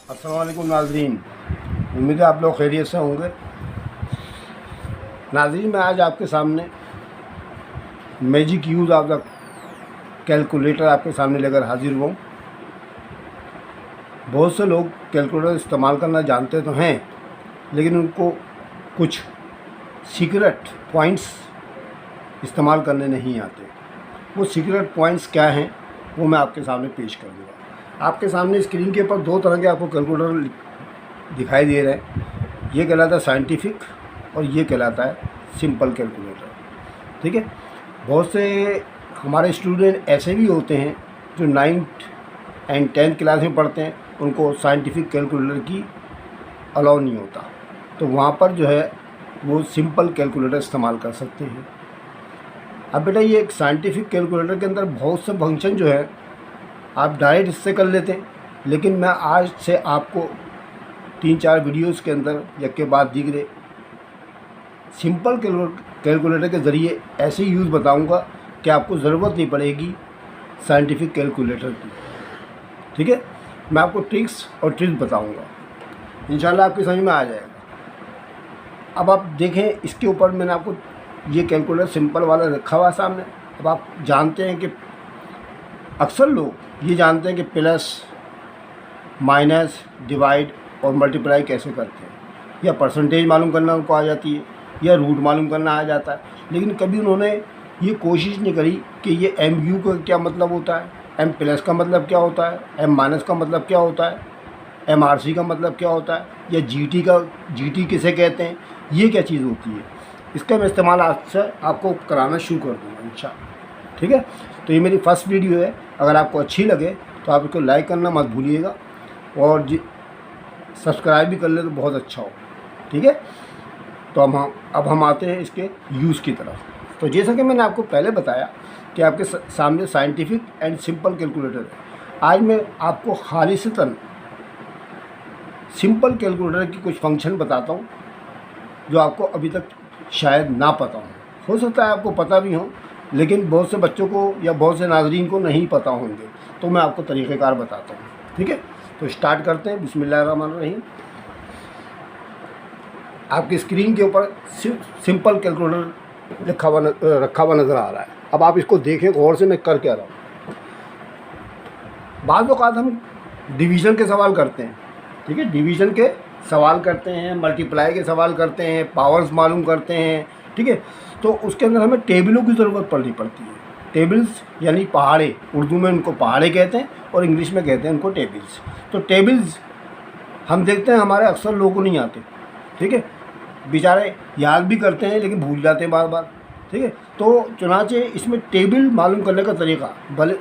अस्सलाम वालेकुम नाज़रीन, उम्मीद है आप लोग खैरियत से होंगे। नाज़रीन, मैं आज आपके सामने magic use of the calculator आपके सामने लेकर हाजिर हुआ हूँ। बहुत से लोग कैलकुलेटर इस्तेमाल करना जानते तो हैं, लेकिन उनको कुछ सीक्रेट पॉइंट्स इस्तेमाल करने नहीं आते। वो सीक्रेट पॉइंट्स क्या हैं वो मैं आपके सामने पेश कर दूँगा। आपके सामने स्क्रीन के ऊपर दो तरह के आपको कैलकुलेटर दिखाई दे रहे हैं। ये कहलाता है साइंटिफिक और ये कहलाता है सिंपल कैलकुलेटर। ठीक है, बहुत से हमारे स्टूडेंट ऐसे भी होते हैं जो 9th एंड 10th क्लास में पढ़ते हैं, उनको साइंटिफिक कैलकुलेटर की अलाउ नहीं होता, तो वहाँ पर जो है वो सिंपल कैलकुलेटर इस्तेमाल कर सकते हैं। अब बेटा, ये एक साइंटिफिक कैलकुलेटर के अंदर बहुत से फंक्शन जो है आप डायरेक्ट इससे कर लेते हैं, लेकिन मैं आज से आपको 3-4 वीडियोस के अंदर एक के बाद दिख सिंपल कैलकुलेटर के ज़रिए ऐसे यूज़ बताऊंगा कि आपको ज़रूरत नहीं पड़ेगी साइंटिफिक कैलकुलेटर की। ठीक है, मैं आपको ट्रिक्स और ट्रिक्स बताऊंगा, इंशाल्लाह आपकी समझ में आ जाएगा। अब आप देखें, इसके ऊपर मैंने आपको ये कैलकुलेटर सिंपल वाला रखा हुआ सामने। अब आप जानते हैं कि अक्सर लोग ये जानते हैं कि प्लस, माइनस, डिवाइड और मल्टीप्लाई कैसे करते हैं, या परसेंटेज मालूम करना उनको आ जाती है, या रूट मालूम करना आ जाता है, लेकिन कभी उन्होंने ये कोशिश नहीं करी कि ये एम यू का क्या मतलब होता है, एम प्लस का मतलब क्या होता है, एम माइनस का मतलब क्या होता है, एम आर सी का मतलब क्या होता है, या जी टी किसे कहते हैं, ये क्या चीज़ होती है। इसका मैं इस्तेमाल आज से आपको कराना शुरू कर दूँगा इंशाअल्लाह। ठीक है, तो ये मेरी फर्स्ट वीडियो है। अगर आपको अच्छी लगे तो आप इसको लाइक करना मत भूलिएगा, और सब्सक्राइब भी कर ले तो बहुत अच्छा हो। ठीक है, तो अब हम आते हैं इसके यूज़ की तरफ। तो जैसा कि मैंने आपको पहले बताया कि आपके सामने साइंटिफिक एंड सिंपल कैलकुलेटर है। आज मैं आपको खालिसतन सिंपल कैलकुलेटर की कुछ फंक्शन बताता हूँ जो आपको अभी तक शायद ना पता हो सकता है आपको पता भी हो, लेकिन बहुत से बच्चों को या बहुत से नाज़रीन को नहीं पता होंगे, तो मैं आपको तरीक़ेकार बताता हूँ। ठीक है, तो स्टार्ट करते हैं। बिस्मिल्लाहिर्रहमानिर्रहीम। आपकी स्क्रीन के ऊपर सिंपल कैलकुलेटर रखा हुआ नज़र आ रहा है। अब आप इसको देखें गौर से, मैं कर क्या रहा हूँ। बाद औक़ात हम डिवीज़न के सवाल करते हैं। ठीक है, डिवीज़न के सवाल करते हैं, मल्टीप्लाई के सवाल करते हैं, पावर्स मालूम करते हैं। ठीक है, तो उसके अंदर हमें टेबलों की ज़रूरत पड़ती है। टेबल्स यानी पहाड़े, उर्दू में उनको पहाड़े कहते हैं और इंग्लिश में कहते हैं उनको टेबल्स। तो टेबल्स हम देखते हैं हमारे अक्सर लोगों को नहीं आते। ठीक है, बेचारे याद भी करते हैं लेकिन भूल जाते हैं बार बार। ठीक है, तो चुनाचे इसमें टेबल मालूम करने का तरीका, भले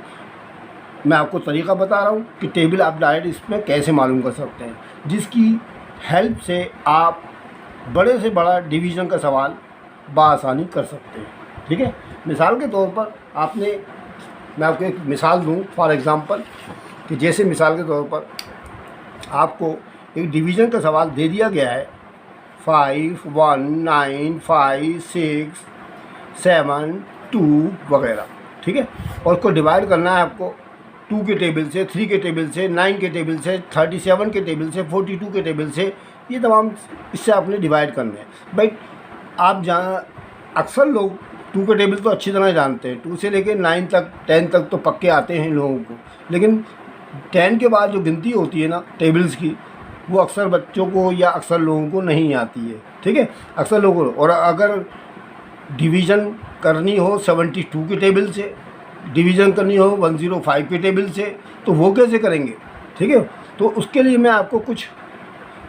मैं आपको तरीका बता रहा हूँ कि टेबल आप डायरेक्ट इसमें कैसे मालूम कर सकते हैं, जिसकी हेल्प से आप बड़े से बड़ा डिवीज़न का सवाल बआसानी कर सकते हैं। ठीक है, मिसाल के तौर पर मैं आपको एक मिसाल दूँ फॉर एग्ज़ाम्पल, कि जैसे मिसाल के तौर पर आपको एक डिवीज़न का सवाल दे दिया गया है 5, 1, 9, 5, 6, 7, 2 वगैरह। ठीक है, और उसको डिवाइड करना है आपको 2 के टेबल से, 3 के टेबल से, 9 के टेबल से, 37 के टेबल से, 42 के टेबल से, ये तमाम इससे आपने डिवाइड करने हैं। भाई आप जहाँ अक्सर लोग 2 के टेबल तो अच्छी तरह जानते हैं, 2 से लेकर 9 तक 10 तक तो पक्के आते हैं लोगों को, लेकिन 10 के बाद जो गिनती होती है ना टेबल्स की, वो अक्सर बच्चों को या अक्सर लोगों को नहीं आती है। ठीक है, अक्सर लोगों को, और अगर डिवीज़न करनी हो 72 के टेबल से, डिवीज़न करनी हो 105 के टेबल से, तो वो कैसे करेंगे। ठीक है, तो उसके लिए मैं आपको कुछ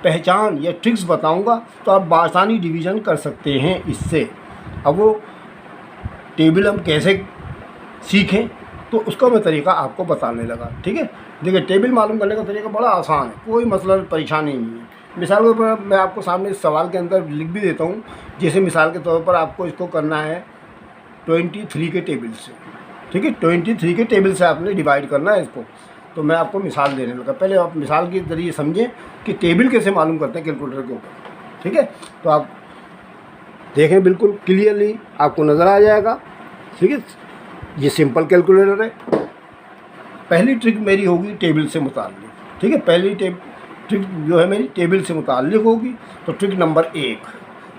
पहचान या ट्रिक्स बताऊंगा, तो आप बआसानी डिवीज़न कर सकते हैं इससे। अब वो टेबल हम कैसे सीखें, तो उसका मैं तरीका आपको बताने लगा। ठीक है, देखिए, टेबल मालूम करने का तरीका बड़ा आसान है, कोई मसला परेशानी नहीं है। मिसाल के तौर पर मैं आपको सामने इस सवाल के अंदर लिख भी देता हूँ। जैसे मिसाल के तौर पर आपको इसको करना है 23 के टेबल से। ठीक है, 23 के टेबल से आपने डिवाइड करना है इसको। तो मैं आपको मिसाल देने लगा। पहले आप मिसाल के ज़रिए समझें कि टेबल कैसे मालूम करते हैं कैलकुलेटर के ऊपर। ठीक है, तो आप देखें, बिल्कुल क्लियरली आपको नज़र आ जाएगा। ठीक है, ये सिंपल कैलकुलेटर है। पहली ट्रिक मेरी होगी टेबल से मुताल्लिक़। ठीक है, पहली ट्रिक जो है मेरी टेबल से मुताल्लिक होगी। तो ट्रिक नंबर 1,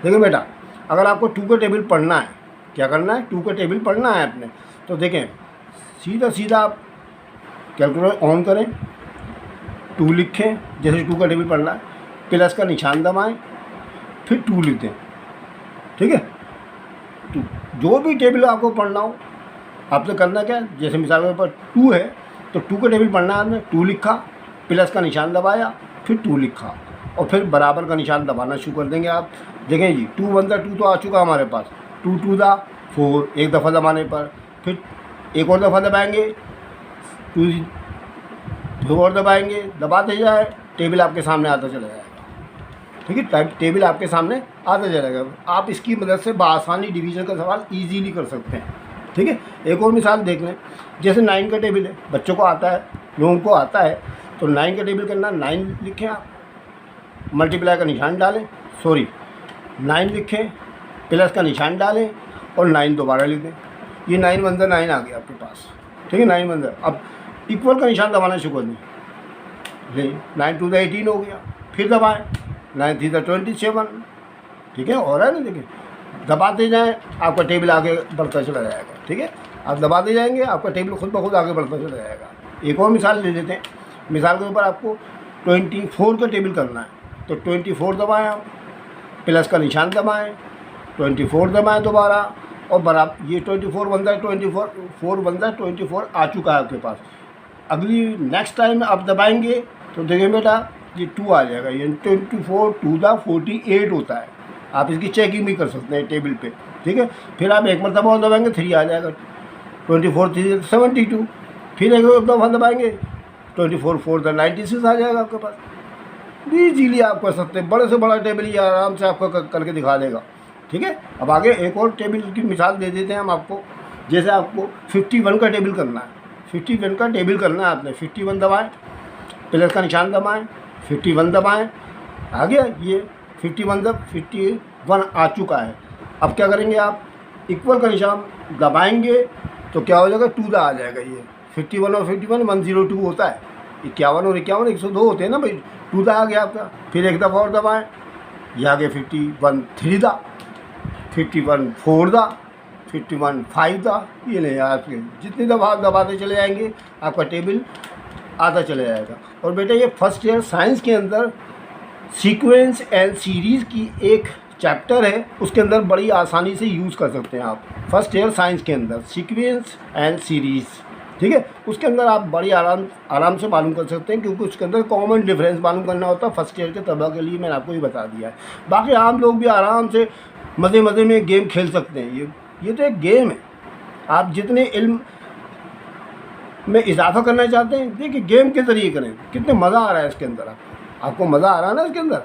देखिए बेटा, अगर आपको 2 का टेबल पढ़ना है, क्या करना है, 2 का टेबल पढ़ना है अपने, तो देखें सीधा सीधा आप कैलकुलेटर ऑन करें, 2 लिखें, जैसे 2 का टेबल पढ़ना है, प्लस का निशान दबाएं, फिर 2 लिख दें, ठीक है। तो जो भी टेबल आपको पढ़ना हो, आपसे करना क्या है, जैसे मिसाल के ऊपर 2 है तो 2 का टेबल पढ़ना है, आपने 2 लिखा, प्लस का निशान दबाया, फिर 2 लिखा, और फिर बराबर का निशान दबाना शुरू कर देंगे आप। देखें जी, 2 1 2 तो आ चुका हमारे पास, 2 2 4, एक दफ़ा दबाने पर, फिर एक और दफ़ा दबाएंगे, 2 2 और दबाएंगे, दबाते जाए, टेबल आपके सामने आता चला जाएगा, ठीक है। टेबल आपके सामने आता जाएगा। आप इसकी मदद से बआसानी डिवीज़न का सवाल ईजीली कर सकते हैं, ठीक है। एक और मिसाल देख लें, जैसे 9 का टेबल है, बच्चों को आता है, लोगों को आता है, तो 9 का टेबल करना, 9 लिखें आप, मल्टीप्लाई का निशान डालें, 9 लिखें, प्लस का निशान डालें और 9 दोबारा लिख दें। ये 9 1 9 आ गया आपके पास, ठीक है, 9 1। अब इक्वल का निशान दबाना शुरू कर दें, 9 2 18 हो गया, फिर दबाएँ, 9 3 27, ठीक है, और है ना, देखिए दबाते जाएं, आपका टेबल आगे बढ़ता चला जाएगा, ठीक है। आप दबाते जाएंगे, आपका टेबल खुद ब खुद आगे बढ़ता चला जाएगा। एक और मिसाल ले लेते हैं, मिसाल के ऊपर आपको 24 का टेबल करना है, तो 24 दबाएं आप, प्लस का निशान दबाएं, 24 दबाएं दोबारा, और बराबर ये 24 बनता है, 24 बनता है, 24 आ चुका है आपके पास। अगली नेक्स्ट टाइम आप दबाएंगे तो देखिए बेटा, ये 2 आ जाएगा, ये 24 2 48 होता है। आप इसकी चेकिंग भी कर सकते हैं टेबल पे, ठीक है। फिर आप एक मरतबा और दबाएंगे, 3 आ जाएगा, 24 3 72, फिर एक दफ़ा दबाएंगे, 24 4 96 आ जाएगा आपके पास। ईजीली आप कर सकते हैं, बड़े से बड़ा टेबल ये आराम से आपको करके दिखा देगा, ठीक है। अब आगे एक और टेबल की मिसाल दे देते हैं हम आपको। जैसे आपको 51 का टेबल करना है, 51 का टेबल करना है आपने, 51 दबाएँ, प्लस का निशान दबाएँ, 51 दबाएँ, आ गया ये 51 आ चुका है। अब क्या करेंगे आप, इक्वल का निशान दबाएंगे तो क्या हो जाएगा, 2 आ जाएगा। ये 51 और 51 102 होता है, 51 और 51 102 होते हैं ना भाई, 2 आ गया आपका। फिर एक दफ़ा और दबाएँ, ये आ गया 51 3 51 4 51 5 ये नहीं, आपके जितनी दफ़ा दबाते चले जाएंगे आपका टेबल आता चले जाएगा। और बेटा ये फर्स्ट ईयर साइंस के अंदर सीक्वेंस एंड सीरीज़ की एक चैप्टर है, उसके अंदर बड़ी आसानी से यूज़ कर सकते हैं आप। फर्स्ट ईयर साइंस के अंदर सीक्वेंस एंड सीरीज़, ठीक है, उसके अंदर आप बड़ी आराम से मालूम कर सकते हैं, क्योंकि उसके अंदर कॉमन डिफरेंस मालूम करना होता है। फर्स्ट ईयर के तलबा के लिए मैंने आपको ये बता दिया है। बाकी आम लोग भी आराम से मज़े मज़े में गेम खेल सकते हैं। ये तो एक गेम है। आप जितने इल्म में इजाफा करना चाहते हैं, देखिए गेम के ज़रिए करें, कितने मज़ा आ रहा है इसके अंदर। आपको मज़ा आ रहा है ना इसके अंदर,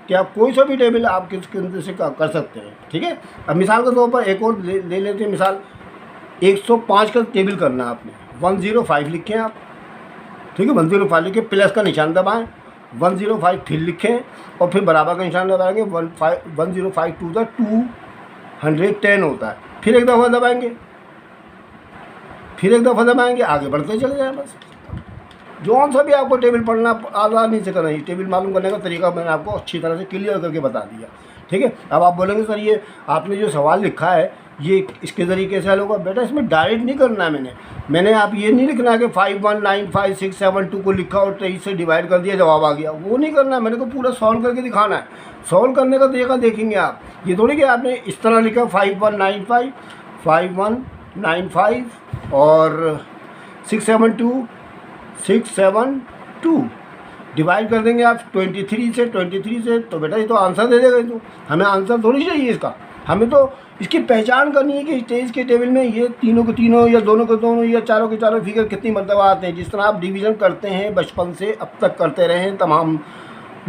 कि आप कोई सा भी टेबल आप किसके अंदर से कर सकते हैं, ठीक है। अब मिसाल के तौर पर एक और ले लेते हैं मिसाल, 105 का टेबल करना है आपने, 105 लिखें आप, ठीक है, 105 लिखें, प्लस का निशान दबाएं, 105 फिर लिखें, और फिर बराबर का निशान दबाएंगे, 105 210 होता है। फिर एक दफ़ा दबाएंगे, फिर एक दफ़ा दबाएंगे, आगे बढ़ते चले जाएँ बस। जो सा भी आपको टेबल पढ़ना आसानी से करना है, टेबल मालूम करने का तरीका मैंने आपको अच्छी तरह से क्लियर करके बता दिया, ठीक है। अब आप बोलेंगे सर ये आपने जो सवाल लिखा है ये इसके ज़रिए कैसे हल होगा। बेटा इसमें डायरेक्ट नहीं करना है, मैंने आप ये नहीं लिखना है कि 5 1 9 5 6 7 2 को लिखा और 23 से डिवाइड कर दिया जवाब आ गया, वो नहीं करना है। मैंने को पूरा सॉल्व करके दिखाना है। सॉल्व करने का तरीका देखेंगे आप, ये थोड़ी कि आपने इस तरह लिखा 5 1 9 5 5 1 9 5 और 6 7 2 6 7 2 डिवाइड कर देंगे आप 23 से, तो बेटा ये तो आंसर दे देगा। तो हमें आंसर थोड़ी चाहिए इसका, हमें तो इसकी पहचान करनी है कि स्टेज के टेबल में ये तीनों के तीनों या दोनों के दोनों या चारों के चारों फिगर कितनी मरतबा आते हैं, जिस तरह आप डिवीज़न करते हैं बचपन से अब तक करते रहे हैं तमाम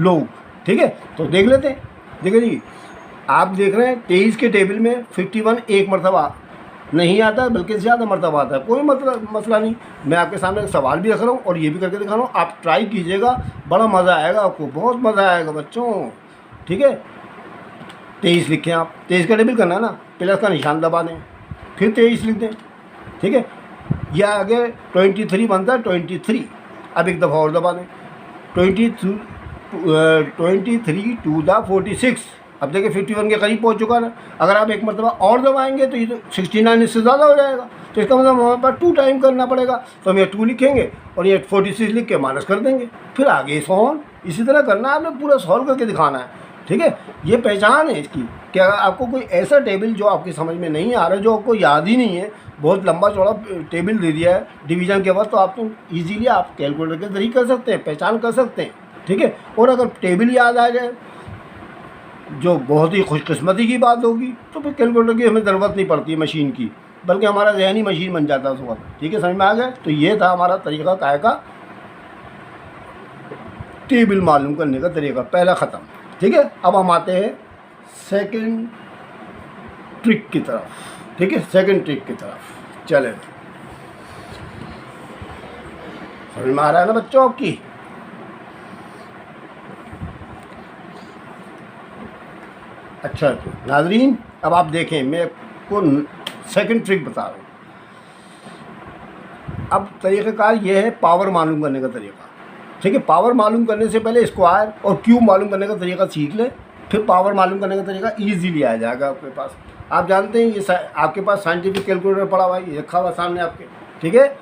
लोग, ठीक है। तो देख लेते हैं। देखिए जी, आप देख रहे हैं 23 के टेबल में 51 एक मरतबा नहीं आता है, बल्कि ज़्यादा मरतबा आता है। कोई मसला नहीं, मैं आपके सामने सवाल भी रख रहा हूँ और ये भी करके दिखा रहा हूँ। आप ट्राई कीजिएगा, बड़ा मज़ा आएगा आपको, बहुत मज़ा आएगा बच्चों, ठीक है। 23 लिखें आप, 23 का टेबल करना है ना, प्लस का निशान दबा दें, फिर 23 लिख दें, ठीक है। यह आगे 23 बनता है 23, अब एक दफ़ा और दबा दें, 23 टू द 46। अब देखिए 51 के करीब पहुंच चुका है। अगर आप एक मरतबा और दबाएंगे तो ये तो 69 इससे ज़्यादा हो जाएगा। तो इसका मतलब हमारे पास 2 टाइम करना पड़ेगा। तो हम ये 2 लिखेंगे और ये 46 लिख के माइनस कर देंगे, फिर आगे सॉल्व इसी तरह करना है। आपने पूरा सॉल्व करके दिखाना है, ठीक है। ये पहचान है इसकी कि अगर आपको कोई ऐसा टेबल जो आपकी समझ में नहीं आ रहा है, जो आपको याद ही नहीं है, बहुत लंबा चौड़ा टेबल दे दिया है डिवीज़न के बाद, तो आप तो ईजीली आप कैलकुलेटर के जरिए कर सकते हैं, पहचान कर सकते हैं, ठीक है। और अगर टेबल याद आ जाए, जो बहुत ही खुशकिस्मती की बात होगी, तो फिर कैलकुलेटर की हमें ज़रूरत नहीं पड़ती मशीन की, बल्कि हमारा जहनी मशीन बन जाता है उस वक्त, ठीक है। समझ में आ गया। तो ये था हमारा तरीका काय का टेबल मालूम करने का तरीका, पहला ख़त्म, ठीक है। अब हम आते हैं सेकंड ट्रिक की तरफ, ठीक है। सेकंड ट्रिक की तरफ चले, समझ में आ रहा है ना बच्चों आपकी। अच्छा नाज़रीन, अब आप देखें, मैं आपको सेकंड ट्रिक बता रहा हूँ। अब तरीक़ाकार ये है पावर मालूम करने का तरीका, ठीक है। पावर मालूम करने से पहले स्क्वायर और क्यूब मालूम करने का तरीका सीख लें, फिर पावर मालूम करने का तरीका ईजीली आ जाएगा आपके पास। आप जानते हैं ये आपके पास साइंटिफिक कैलकुलेटर पड़ा हुआ है, ये रखा हुआ सामने आपके, ठीक है।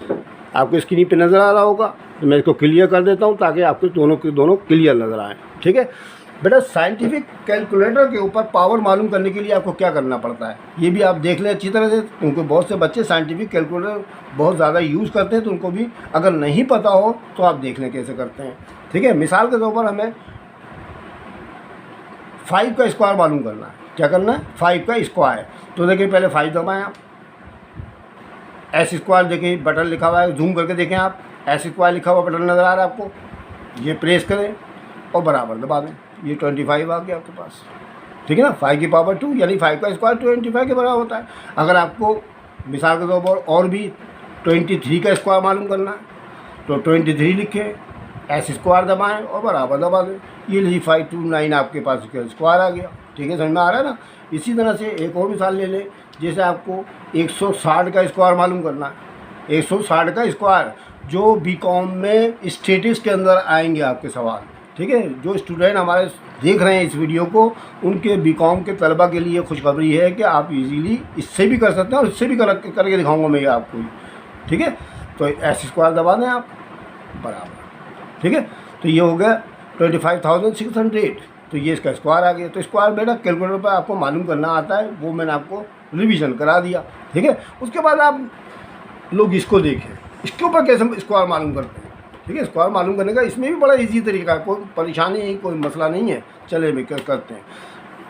आपको स्क्रीन पे नज़र आ रहा होगा, तो मैं इसको क्लियर कर देता हूँ ताकि आपको दोनों के दोनों क्लियर नज़र आएँ, ठीक है। बेटा साइंटिफिक कैलकुलेटर के ऊपर पावर मालूम करने के लिए आपको क्या करना पड़ता है, ये भी आप देख लें अच्छी तरह से, क्योंकि बहुत से बच्चे साइंटिफिक कैलकुलेटर बहुत ज़्यादा यूज़ करते हैं, तो उनको भी अगर नहीं पता हो तो आप देख लें कैसे करते हैं, ठीक है। मिसाल के तौर पर हमें 5 का स्क्वायर मालूम करना है। क्या करना है? 5 का स्क्वायर। तो देखिए पहले 5 दबाएँ आप, एस स्क्वायर देखिए बटन लिखा हुआ है, जूम करके देखें आप, एस स्क्वायर लिखा हुआ बटन नज़र आ रहा है आपको, ये प्रेस करें और बराबर दबा दें, ये 25 आ गया आपके पास, ठीक है ना। 5 की पावर 2 यानी 5 का स्क्वायर 25 के बराबर होता है। अगर आपको मिसाल के तौर पर और भी 23 का स्क्वायर मालूम करना है तो 23 लिखें, एस स्क्वायर दबाएँ और बराबर दबा दें, ये ली 529 आपके पास स्क्वायर आ गया, ठीक है। समझ में आ रहा है ना। इसी तरह से एक और मिसाल ले लें, जैसे आपको 160 का स्क्वायर मालूम करना है। 160 का स्क्वायर जो बीकॉम में स्टैटिस्टिक्स के अंदर आएंगे आपके सवाल, ठीक है। जो स्टूडेंट हमारे देख रहे हैं इस वीडियो को, उनके बीकॉम के तलबा के लिए खुशखबरी है कि आप इजीली इससे भी कर सकते हैं और इससे भी करके दिखाऊंगा मैं आपको, ठीक है। तो एस स्क्वायर दबा दें आप, बराबर, ठीक है। तो ये हो गया 25,600, तो ये इसका स्क्वायर आ गया। तो स्क्वायर बेटा कैलकुलेटर पर आपको मालूम करना आता है, वो मैंने आपको रिवीजन करा दिया, ठीक है। उसके बाद आप लोग इसको देखें, इसके ऊपर कैसे स्क्वायर मालूम करते हैं, ठीक है। स्क्वायर मालूम करने का इसमें भी बड़ा इजी तरीका है, कोई परेशानी नहीं, कोई मसला नहीं है। चले भी करते हैं।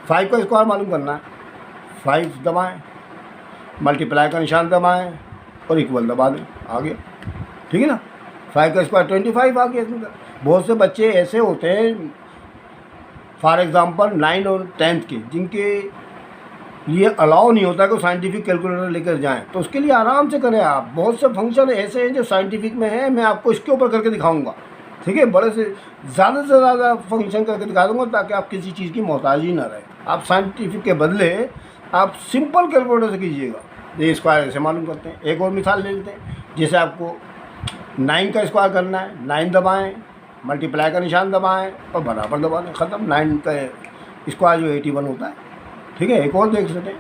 5 का स्क्वायर मालूम करना है, 5 दबाएँ, मल्टीप्लाई का निशान दबाएँ और इक्वल दबा दें, आ गया, ठीक है ना। 5 का स्क्वायर 25 आ गया। इसमें बहुत से बच्चे ऐसे होते हैं, फॉर एग्ज़ाम्पल 9 और 10th के, जिनके लिए अलाउ नहीं होता कि साइंटिफिक कैलकुलेटर लेकर जाएं, तो उसके लिए आराम से करें आप। बहुत से फंक्शन ऐसे हैं जो साइंटिफिक में हैं, मैं आपको इसके ऊपर करके दिखाऊंगा, ठीक है। बड़े से ज़्यादा फंक्शन करके दिखा दूंगा ताकि आप किसी चीज़ की मोहताज ही ना रहे। आप साइंटिफिक के बदले आप सिंपल कैलकुलेटर से कीजिएगा। ये स्क्वायर ऐसे मालूम करते हैं। एक और मिसाल ले लेते हैं, जैसे आपको 9 का स्क्वायर करना है, 9 दबाएँ, मल्टीप्लाई का निशान दबाएँ और बराबर दबा दें, ख़त्म। 9 का स्क्वायर जो 81 होता है, ठीक है। एक और देख सकते हैं,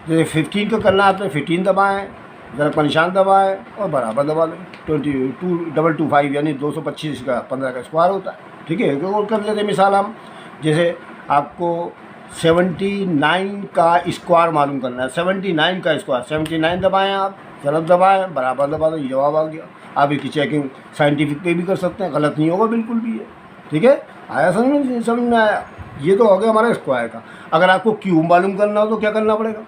जैसे 15 का करना है आपने, 15 दबाएँ, ज़रा का निशान दबाएँ और बराबर दबा दें, 2225 यानी 225 का 15 का स्क्वायर होता है, ठीक है। एक और कर लेते हैं मिसाल हम, जैसे आपको 79 का स्क्वायर मालूम करना है, 79 का स्क्वायर, 79 दबाएँ आप, ज़रा दबाएँ, बराबर दबा दें, जवाब आ गया। आप इसकी चेकिंग साइंटिफिक पे भी कर सकते हैं, गलत नहीं होगा बिल्कुल भी है, ठीक है। आया समझ में आया। ये तो हो गया हमारा स्क्वायर का। अगर आपको क्यूब मालूम करना हो तो क्या करना पड़ेगा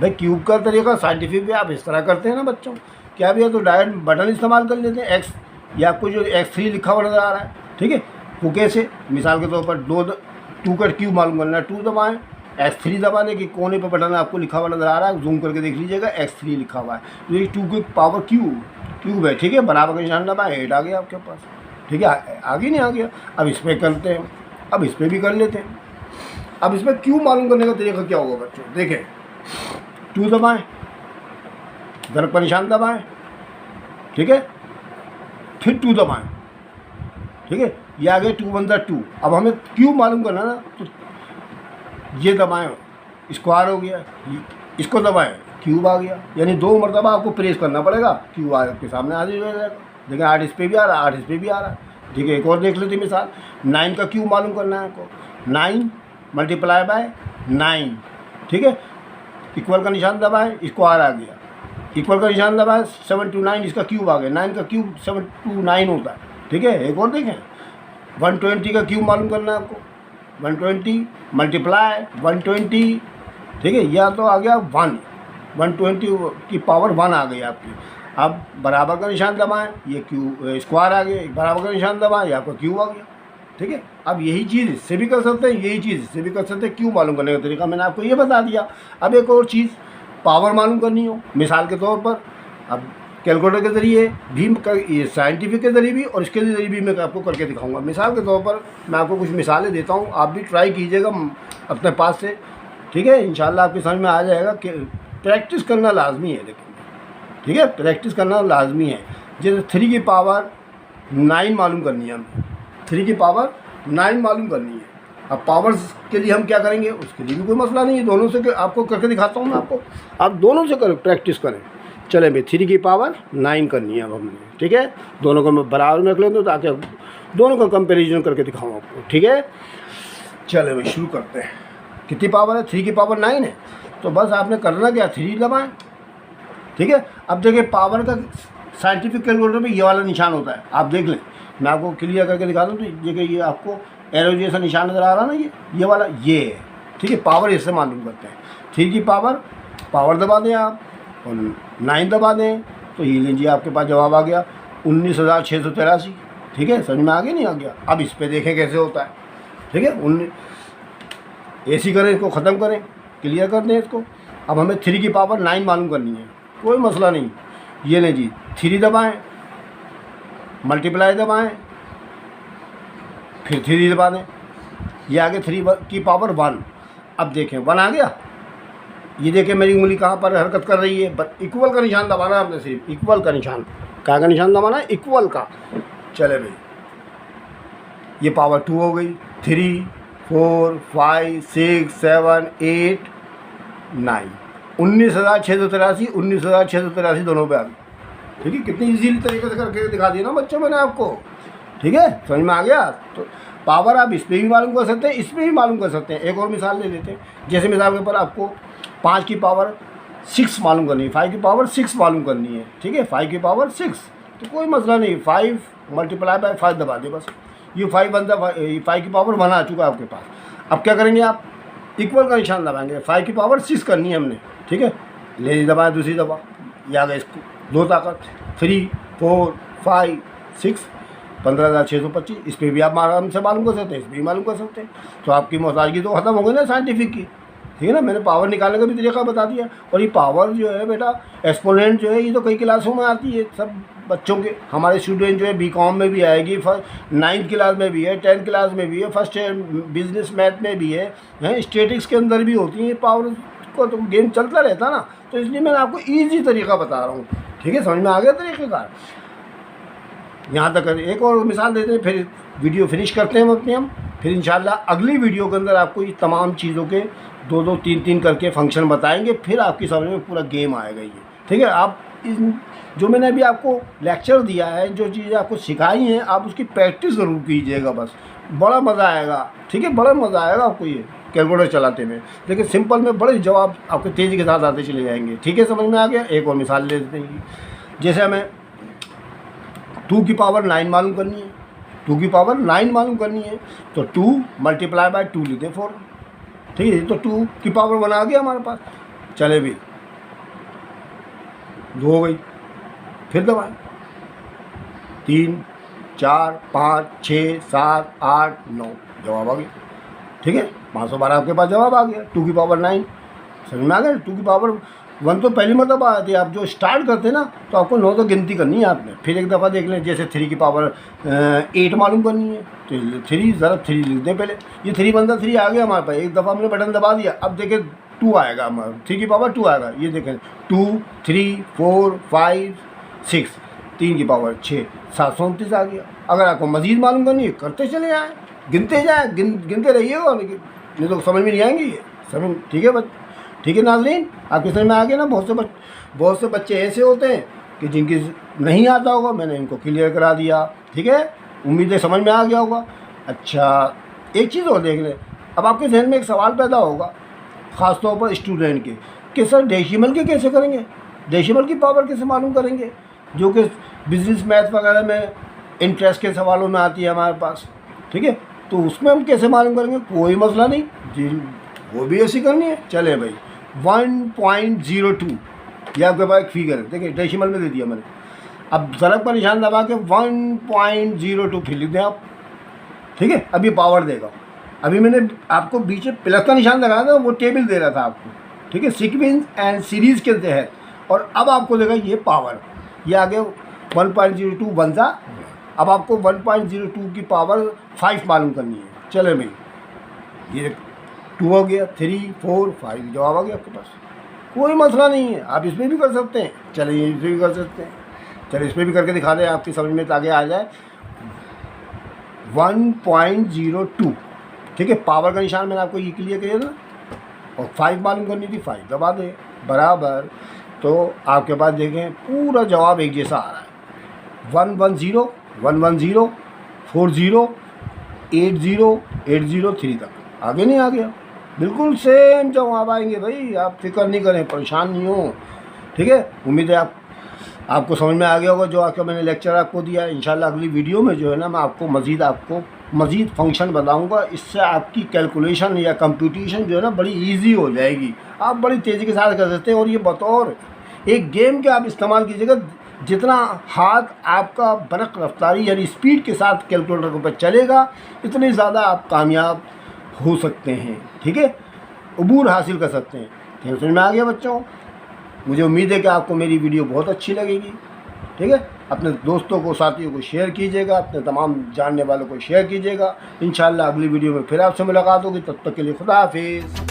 भाई? क्यूब का तरीका साइंटिफिक भी आप इस तरह करते हैं ना बच्चों, क्या भी है तो डायरेक्ट बटन इस्तेमाल कर लेते हैं, एक्स, या आपको जो X3 लिखा हुआ नज़र आ रहा है, ठीक है। वो कैसे? मिसाल के तौर पर 2 का क्यूब मालूम करना है, 2 दबाएँ, X3 दबाने के कोने पर बटन आपको लिखा हुआ नज़र आ रहा है, जूम करके देख लीजिएगा, X3 लिखा हुआ है, तो ये 2 की पावर क्यूब है, ठीक है। बराबर का निशान दबाएँ, 8 आ गया आपके पास, ठीक है। आगे नहीं आ गया। अब इस पर करते हैं, अब इस पर भी कर लेते हैं। अब इसमें क्यूब मालूम करने का तरीका क्या होगा बच्चों? देखें, 2 दबाएँ, ज़रब का निशान दबाएँ, ठीक है, फिर 2 दबाएँ, ठीक है। ये आ गया 2 × 1 = 2। अब हमें क्यूब मालूम करना ना, तो ये दबाएं स्क्वायर हो गया, इसको दबाएं क्यूब आ गया, यानी 2 मरतबा आपको प्रेस करना पड़ेगा, क्यूब आपके सामने आ जाएगा। देखिए 8 इस पर भी आ रहा है, 8 इस पर भी आ रहा है। ठीक है, एक और देख लेते मिसाल, 9 का क्यूब मालूम करना है आपको, 9 × 9, ठीक है, इक्वल का निशान दबाएं, स्क्वायर आ गया, इक्वल का निशान दबाएं, 7 × 9 इसका क्यूब आ गया, 9 का क्यूब 7 × 9 होता है। ठीक है, एक और देखें, 120 का क्यूब मालूम करना है आपको, 120 × 120, ठीक है, या तो आ गया 120 की पावर 1 आ गई आपकी। अब बराबर का निशान दबाएं, ये क्यू स्क्वायर आ गया, बराबर का निशान दबाएं, ये आपका क्यूब आ गया। ठीक है, अब यही चीज़ इससे भी कर सकते हैं, यही चीज़ इससे भी कर सकते हैं। क्यूब मालूम करने का तरीका मैंने आपको ये बता दिया। अब एक और चीज़, पावर मालूम करनी हो मिसाल के तौर पर, अब कैलकुलेटर के ज़रिए भी, ये साइंटिफिक के ज़रिए भी और इसके ज़रिए भी मैं आपको करके दिखाऊंगा। मिसाल के तौर पर मैं आपको कुछ मिसालें देता हूँ, आप भी ट्राई कीजिएगा अपने पास से। ठीक है, इंशाल्लाह आपके समझ में आ जाएगा कि प्रैक्टिस करना लाजमी है। लेकिन ठीक है, प्रैक्टिस करना लाजमी है। जैसे 3 की पावर 9 मालूम करनी है हमें, 3 की पावर 9 मालूम करनी है। अब पावर्स के लिए हम क्या करेंगे, उसके लिए भी कोई मसला नहीं है, दोनों से आपको करके दिखाता हूँ मैं आपको, आप दोनों से करें, प्रैक्टिस करें। चले भाई, 3 की पावर 9 करनी है अब हमने। ठीक है, दोनों को मैं बराबर में रख लेता हूँ ताकि दोनों का कंपेरिजन करके दिखाऊँ आपको। ठीक है, चले भाई शुरू करते हैं। कितनी पावर है, 3 की पावर 9 है, तो बस आपने करना क्या, 3 दबाएं। ठीक है, अब देखिए पावर का साइंटिफिक कैलकुलेटर में ये वाला निशान होता है, आप देख लें, मैं आपको क्लियर करके दिखा दूँ। तो देखिए ये आपको एरो जैसा निशान नज़र आ रहा ना, ये वाला ये है। ठीक है, पावर इससे मालूम करते हैं। 3 की पावर दबा दें आप और 9 दबा दें, तो ये लीजिए आपके पास जवाब आ गया 19,683। ठीक है, समझ में आ गया नहीं आ गया। अब इस पर देखें कैसे होता है। ठीक है, ऐसी करें, इसको ख़त्म करें, क्लियर कर दें इसको। अब हमें 3 की पावर 9 मालूम करनी है, कोई मसला नहीं। ये लें जी, 3 दबाएं, मल्टीप्लाई दबाएं, फिर 3 दबा दें, ये आगे 3 की पावर 1। अब देखें 1 आ गया, ये देखें मेरी उंगली कहाँ पर हरकत कर रही है, इक्वल का निशान दबाना है आपने, सिर्फ इक्वल का निशान, कहाँ का निशान दबाना है, इक्वल का। चले भाई, ये पावर 2 हो गई, 3 4 5 6 7 8 9, 19,683 19,683 दोनों पे आ गई। ठीक है, कितनी इजीली तरीके से करके दिखा दिया ना बच्चों मैंने आपको। ठीक है, समझ में आ गया। तो पावर आप इस पर भी मालूम कर सकते हैं, इस पर भी मालूम कर सकते हैं। एक और मिसाल ले लेते हैं, जैसे मिसाल के ऊपर आपको 5 की पावर 6 मालूम करनी है, 5 की पावर 6 मालूम करनी है। ठीक है, 5 की पावर 6, तो कोई मसला नहीं, 5 × 5 दबा दे बस, ये 5 बनता, 5 की पावर 1 आ चुका है आपके पास। अब क्या करेंगे आप, इक्वल का निशान दबाएंगे, 5 की पावर 6 करनी है हमने। ठीक है, ले दबाएँ, दूसरी दबा, या गए इसको 2 ताकत, 3 4 5 6, 15,625। इस पर भी आप आराम से मालूम कर सकते हैं, इस पर भी मालूम कर सकते हैं। तो आपकी मोहताजगी तो ख़त्म हो गई ना साइंटिफिक की। ठीक है ना, मैंने पावर निकालने का भी तरीका बता दिया। और ये पावर जो है बेटा, एक्सपोनेंट जो है, ये तो कई क्लासों में आती है सब बच्चों के। हमारे स्टूडेंट जो है बीकॉम में भी आएगी, 9th क्लास में भी है, 10th क्लास में भी है, फर्स्ट बिजनेस मैथ में भी है, स्टेटिक्स के अंदर भी होती है। पावर को तो गेम चलता रहता ना, तो इसलिए मैं आपको ईजी तरीका बता रहा हूँ। ठीक है, समझ में आ गया तरीक़ेकार। यहाँ तक एक और मिसाल देते हैं, फिर वीडियो फिनिश करते हैं हम फिर इंशाल्लाह अगली वीडियो के अंदर आपको ये तमाम चीज़ों के 2-2 3-3 करके फंक्शन बताएंगे, फिर आपकी समझ में पूरा गेम आएगा ये। ठीक है, आप जो मैंने अभी आपको लेक्चर दिया है, जो चीज़ें आपको सिखाई हैं, आप उसकी प्रैक्टिस ज़रूर कीजिएगा, बस बड़ा मज़ा आएगा। ठीक है, बड़ा मज़ा आएगा आपको ये कैलकुलेटर चलाते में। लेकिन सिंपल में बड़े जवाब आपके तेज़ी के साथ आते चले जाएंगे। ठीक है, समझ में आ गया। एक और मिसाल ले लेते हैं, जैसे हमें 2 की पावर 9 मालूम करनी है, 2 की पावर 9 मालूम करनी है, तो 2 × 2 लेते हैं 4। ठीक है, तो 2 की पावर 1 आ गया हमारे पास। चले भी 2 हो गई, फिर दबाएं, 3 4 5 6 7 8 9, जवाब आ गया। ठीक है, 512 आपके पास जवाब आ गया। 2 की पावर 9, समझ में आ गया। 2 की पावर 1 तो पहली मरतबा आती है। आप जो स्टार्ट करते हैं ना, तो आपको 9 तो गिनती करनी है आपने। फिर एक दफ़ा देख लें, जैसे 3 की पावर 8 मालूम करनी है, तो 3 ज़रा 3 लिख दें पहले। ये 3 बनता 3 आ गया हमारे पास, एक दफ़ा हमने बटन दबा दिया। अब देखें 2 आएगा हमारा, 3 की पावर 2 आएगा। ये देखें 2 3 4 5 6, 3 की पावर 6, 729 आ गया। अगर आपको मज़ीद मालूम करनी है करते चले जाएँ, गिनते जाएँ, गिनते रहिएगा, लेकिन नहीं तो समझ में नहीं आएंगी ये समझ। ठीक है ठीक है नाज़रीन, आपके समझ में आ गया ना। बहुत से बच्चे ऐसे होते हैं कि जिनकी नहीं आता होगा, मैंने इनको क्लियर करा दिया। ठीक है, उम्मीद है समझ में आ गया होगा। अच्छा, एक चीज़ और देख लें, अब आपके जहन में एक सवाल पैदा होगा ख़ासतौर पर स्टूडेंट के कि सर डेसिमल के कैसे करेंगे, डेसिमल की पावर कैसे मालूम करेंगे, जो कि बिजनेस मैथ वगैरह में इंटरेस्ट के सवालों में आती है हमारे पास। ठीक है, तो उसमें हम कैसे मालूम करेंगे, कोई मसला नहीं जी, वो भी ऐसी करनी है। चले भाई 1.02 ये आपके पास एक फिगर है, देखिए डेसिमल में दे दिया मैंने। अब ज़रब का निशान दबा के 1.02 फिर लिख दें आप। ठीक है, अब ये पावर देगा। अभी मैंने आपको बीच में प्लस का निशान लगाया था, वो टेबल दे रहा था आपको। ठीक है, सीक्वेंस एंड सीरीज़ के तहत। और अब आपको देगा ये पावर, ये आगे 1.02 बन जा। अब आपको 1.02 की पावर 5 मालूम करनी है। चले भाई, ये 2 हो गया, 3, 4, 5 जवाब आ गया आपके पास, कोई मसला नहीं है। आप इसमें भी कर सकते हैं, चलिए इसमें भी कर सकते हैं। चलिए इसमें भी करके दिखा दें, आपकी समझ में आगे आ जाए। 1.02, ठीक है, पावर का निशान मैंने आपको ये क्लियर किया था, और 5 मालूम करनी थी, 5 दबा दें बराबर। तो आपके पास देखें पूरा जवाब एक जैसा आ रहा है। 110, 110, 40, 80, 803 तक आगे नहीं आ गया, बिल्कुल सेम जवाब आएंगे भाई। आप फिक्र नहीं करें, परेशान नहीं हो। ठीक है, उम्मीद है आपको समझ में आ गया होगा जो आपका मैंने लेक्चर आपको दिया है। इंशाल्लाह अगली वीडियो में जो है ना, मैं आपको मज़ीद फंक्शन बताऊंगा। इससे आपकी कैलकुलेशन या कंप्यूटेशन जो है ना बड़ी इजी हो जाएगी, आप बड़ी तेज़ी के साथ कर सकते हैं। और ये बतौर एक गेम के आप इस्तेमाल कीजिएगा, जितना हाथ आपका बरक़ रफ्तारी यानी स्पीड के साथ कैलकुलेटर के ऊपर चलेगा, इतने ज़्यादा आप कामयाब हो सकते हैं। ठीक है, अबूर हासिल कर सकते हैं। समझ में आ गया बच्चों? मुझे उम्मीद है कि आपको मेरी वीडियो बहुत अच्छी लगेगी। ठीक है, अपने दोस्तों को, साथियों को शेयर कीजिएगा, अपने तमाम जानने वालों को शेयर कीजिएगा। इंशाल्लाह अगली वीडियो में फिर आपसे मुलाकात होगी, तब तक के लिए खुदा हाफिज़।